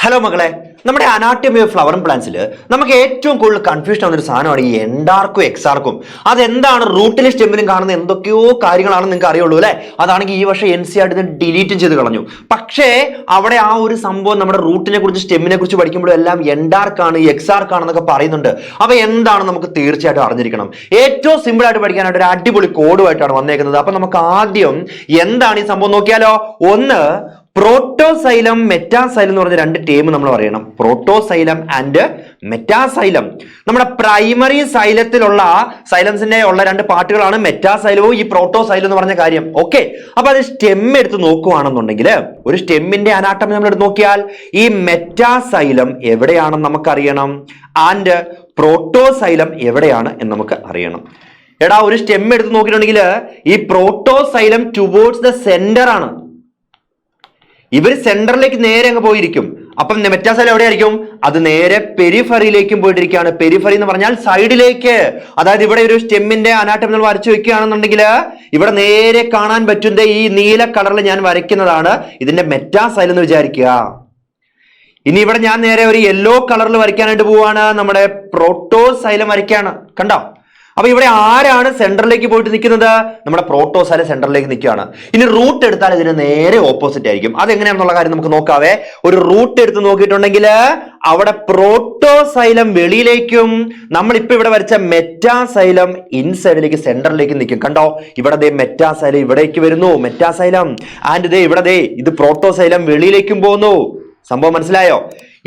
Hello മകളെ, നമ്മുടെ anatomy of flowering പ്ലാന്റ്സിൽ നമുക്ക് ഏറ്റവും കൂടുതൽ കൺഫ്യൂഷൻ ആവുന്ന ഒരു സാധനമാണ് ഈ എൻഡാർക്കും എക്സാർക്കും. അതെന്താണ് റൂട്ടിലും സ്റ്റെമ്മിലും കാണുന്ന എന്തൊക്കെയോ കാര്യങ്ങളാണെന്ന് നിങ്ങൾക്ക് അറിയുള്ളൂ അല്ലെ. അതാണെങ്കിൽ ഈ വർഷം NCERT ഡിലീറ്റും ചെയ്ത് കളഞ്ഞു. പക്ഷേ അവിടെ ആ ഒരു സംഭവം നമ്മുടെ റൂട്ടിനെ കുറിച്ച് സ്റ്റെമ്മിനെ കുറിച്ച് പഠിക്കുമ്പോഴും എല്ലാം എൻഡാർക്കാണ് എക്സാർക്കാണെന്നൊക്കെ പറയുന്നുണ്ട്. അപ്പൊ എന്താണ് നമുക്ക് തീർച്ചയായിട്ടും അറിഞ്ഞിരിക്കണം. ഏറ്റവും സിമ്പിൾ ആയിട്ട് പഠിക്കാനായിട്ട് ഒരു അടിപൊളി കോഡുമായിട്ടാണ് വന്നേക്കുന്നത്. അപ്പൊ നമുക്ക് ആദ്യം എന്താണ് ഈ സംഭവം നോക്കിയാലോ. ഒന്ന്, പ്രോട്ടോസൈലം മെറ്റാസൈലം എന്ന് പറഞ്ഞ രണ്ട് ടേം നമ്മൾ പറയണം. Protoxylem and metaxylem. നമ്മുടെ പ്രൈമറി സൈലത്തിലുള്ള സൈലംസിന്റെ ഉള്ള രണ്ട് പാർട്ടുകളാണ് മെറ്റാസൈലവും ഈ പ്രോട്ടോസൈലം എന്ന് പറഞ്ഞ കാര്യം. ഓക്കെ, അപ്പൊ അത് സ്റ്റെം എടുത്ത് നോക്കുവാണെന്നുണ്ടെങ്കിൽ ഒരു സ്റ്റെമ്മിന്റെ അനാട്ടമി നമ്മൾ എടുത്ത് നോക്കിയാൽ ഈ മെറ്റാസൈലം എവിടെയാണെന്ന് നമുക്കറിയണം, ആൻഡ് പ്രോട്ടോസൈലം എവിടെയാണ് എന്ന് നമുക്ക് അറിയണം. എടാ, ഒരു സ്റ്റെം എടുത്ത് നോക്കിയിട്ടുണ്ടെങ്കിൽ ഈ പ്രോട്ടോസൈലം ടുവേർഡ്സ് ദ സെന്റർ ആണ്. ഇവർ സെന്ററിലേക്ക് നേരെ അങ്ങ് പോയിരിക്കും. അപ്പം മെറ്റാസൈലം എവിടെയായിരിക്കും? അത് നേരെ പെരിഫറിയിലേക്കും പോയിട്ടിരിക്കുകയാണ്. പെരിഫറി എന്ന് പറഞ്ഞാൽ സൈഡിലേക്ക്. അതായത് ഇവിടെ ഒരു സ്റ്റെമ്മിന്റെ അനാട്ടമി നമ്മൾ വരച്ചു വെക്കുകയാണെന്നുണ്ടെങ്കിൽ ഇവിടെ നേരെ കാണാൻ പറ്റുന്ന ഈ നീല കളറിൽ ഞാൻ വരയ്ക്കുന്നതാണ് ഇതിന്റെ മെറ്റാസൈലം എന്ന് വിചാരിക്കുക. ഇനി ഇവിടെ ഞാൻ നേരെ ഒരു യെല്ലോ കളറിൽ വരയ്ക്കാനായിട്ട് പോവാണ്, നമ്മുടെ പ്രോട്ടോസൈലം വരയ്ക്കാണ്. കണ്ടോ? അപ്പൊ ഇവിടെ ആരാണ് സെന്ററിലേക്ക് പോയിട്ട് നിൽക്കുന്നത്? നമ്മുടെ പ്രോട്ടോസൈലം സെന്ററിലേക്ക് നിൽക്കുകയാണ്. ഇനി റൂട്ട് എടുത്താൽ ഇതിന് നേരെ ഓപ്പോസിറ്റ് ആയിരിക്കും. അതെങ്ങനെയാണെന്നുള്ള കാര്യം നമുക്ക് നോക്കാവേ. ഒരു റൂട്ട് എടുത്ത് നോക്കിയിട്ടുണ്ടെങ്കിൽ അവിടെ പ്രോട്ടോസൈലം വെളിയിലേക്കും നമ്മളിപ്പോ ഇവിടെ വരച്ച മെറ്റാസൈലം ഇൻസൈഡിലേക്ക് സെന്ററിലേക്ക് നിൽക്കും. കണ്ടോ? ഇവിടെ മെറ്റാസൈലം ഇവിടേക്ക് വരുന്നു, മെറ്റാസൈലം. ആൻഡ് ഇവിടെ ഇത് പ്രോട്ടോസൈലം വെളിയിലേക്കും പോകുന്നു. സംഭവം മനസ്സിലായോ?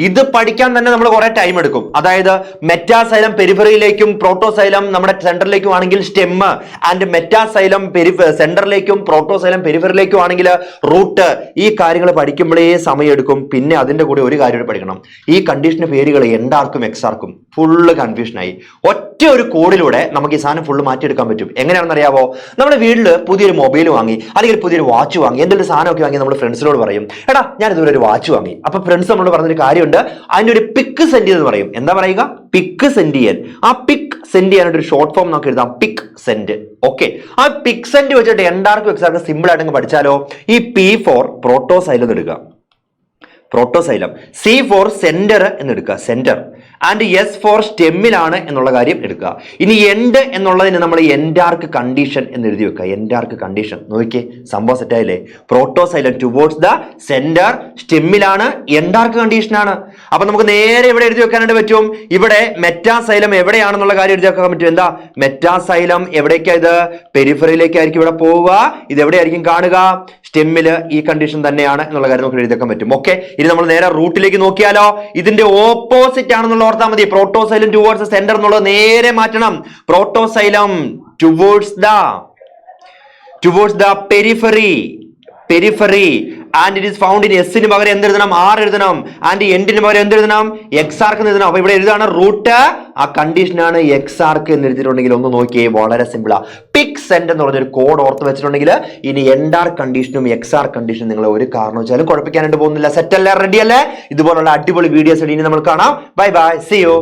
ഇത് പഠിക്കാൻ തന്നെ നമ്മൾ കുറെ ടൈം എടുക്കും. അതായത് മെറ്റാസൈലം പെരിഫറിയിലേക്കും പ്രോട്ടോസൈലം നമ്മുടെ സെന്ററിലേക്കും ആണെങ്കിൽ സ്റ്റെം, ആൻഡ് മെറ്റാസൈലം സെന്ററിലേക്കും പ്രോട്ടോസൈലം പെരിഫറിലേക്കും ആണെങ്കിൽ റൂട്ട്. ഈ കാര്യങ്ങൾ പഠിക്കുമ്പോഴേ സമയം എടുക്കും. പിന്നെ അതിന്റെ കൂടെ ഒരു കാര്യം പഠിക്കണം. ഈ കണ്ടീഷന്റെ പേരുകൾ എൻഡാർക്കും എക്സാർക്കും ഫുള്ള് കൺഫ്യൂഷനായി. ഒറ്റ ഒരു കോഡിലൂടെ നമുക്ക് ഈ സാധനം ഫുള്ള് മാറ്റിയെടുക്കാൻ പറ്റും. എങ്ങനെയാണെന്ന് അറിയാവോ? നമ്മുടെ വീട്ടിൽ പുതിയൊരു മൊബൈൽ വാങ്ങി, അല്ലെങ്കിൽ പുതിയൊരു വാച്ച് വാങ്ങി, എന്തെങ്കിലും സാധനമൊക്കെ വാങ്ങി നമ്മൾ ഫ്രണ്ട്സിനോട് പറയും, എടാ ഞാൻ ഇതുപോലെ ഒരു വാച്ച് വാങ്ങി. അപ്പൊ ഫ്രണ്ട്സ് നമ്മളോട് പറഞ്ഞൊരു കാര്യമുണ്ട്, അതിന്റെ ഒരു പിക്ക് സെൻഡ് ചെയ്തെന്ന് പറയും. എന്താ പറയുക? പിക്ക് സെൻഡ് ചെയ്യാൻ. ആ പിക്ക് സെൻഡ് ചെയ്യാനായിട്ട് ഒരു ഷോർട്ട് ഫോം നമുക്ക് എഴുതാം, പിക്ക് സെൻഡ്. ഓക്കെ, ആ പിക്ക് സെൻഡ് വെച്ചിട്ട് എൻഡാർക്കും എക്സാർക്കും സിമ്പിൾ ആയിട്ട് പഠിച്ചാലോ. ഈ P ഫോർ പ്രോട്ടോസൈലം എന്ന് എടുക്കുക, പ്രോട്ടോസൈലം. C ഫോർ സെന്റർ എന്ന് എടുക്കുക, സെന്റർ. ആൻഡ് S ഫോർ സ്റ്റെമ്മിലാണ് എന്നുള്ള കാര്യം എടുക്കുക. ഇനി എൻഡ് എന്നുള്ളതിന് നമ്മൾ എൻഡാർക്ക് കണ്ടീഷൻ എന്ന് എഴുതി വെക്കുക. എൻഡാർക്ക് കണ്ടീഷൻ നോക്കിയേ, സംഭവം സെറ്റായില്ലേ? പ്രോട്ടോസൈലം ടുവേർഡ്സ് ദ സെന്റർ, സ്റ്റെമ്മിലാണ്, എൻഡാർക്ക് കണ്ടീഷൻ ആണ്. അപ്പൊ നമുക്ക് നേരെ ഇവിടെ എഴുതി വെക്കാനായിട്ട് പറ്റും. ഇവിടെ മെറ്റാസൈലം എവിടെയാണെന്നുള്ള കാര്യം എഴുതി വെക്കാൻ പറ്റും. എന്താ? മെറ്റാസൈലം എവിടേക്കാ? ഇത് പെരിഫറിയിലേക്കായിരിക്കും ഇവിടെ പോവുക. ഇത് എവിടെയായിരിക്കും കാണുക? സ്റ്റെമ്മില്. ഈ കണ്ടീഷൻ തന്നെയാണ് എന്നുള്ള കാര്യം നമുക്ക് എഴുതി വെക്കാൻ പറ്റും. ഓക്കെ, ഇനി നമ്മൾ നേരെ റൂട്ടിലേക്ക് നോക്കിയാലോ. ഇതിന്റെ ഓപ്പോസിറ്റ് ആണെന്നുള്ള ഓർത്താൽ മതി. പ്രോട്ടോസൈലം ടുവേർഡ്സ് സെന്റർ എന്നുള്ളത് നേരെ മാറ്റണം. Protoxylem towards the periphery and it is found in എസിന് പകരം എന്തെഴുതണം? R എഴുതണം. ആൻഡ് എൻഡിന് പകരം എന്തെഴുതണം? എക്സാർക്ക് എഴുതണം. അപ്പൊ ഇവിടെ എഴുതാണ് റൂട്ട്, ആ കണ്ടീഷനാണ് എക്സാർക്ക് എന്ന് എഴുതിയിട്ടുണ്ടെങ്കിൽ ഒന്ന് നോക്കിയേ, വളരെ സിമ്പിളാ. പിക്ക് സെൻഡ് എന്ന് പറഞ്ഞൊരു കോഡ് ഓർത്ത് വെച്ചിട്ടുണ്ടെങ്കിൽ ഇനി എൻഡാർ കണ്ടീഷനും എക്സാർ കണ്ടീഷനും നിങ്ങൾ ഒരു കാരണവശാലും കുഴപ്പിക്കാനായിട്ട് പോകുന്നില്ല. സെറ്റ് അല്ലേ? റെഡി അല്ലേ? ഇതുപോലുള്ള അടിപൊളി വീഡിയോസ് ഇനി നമ്മൾ കാണാം. Bye bye, see U.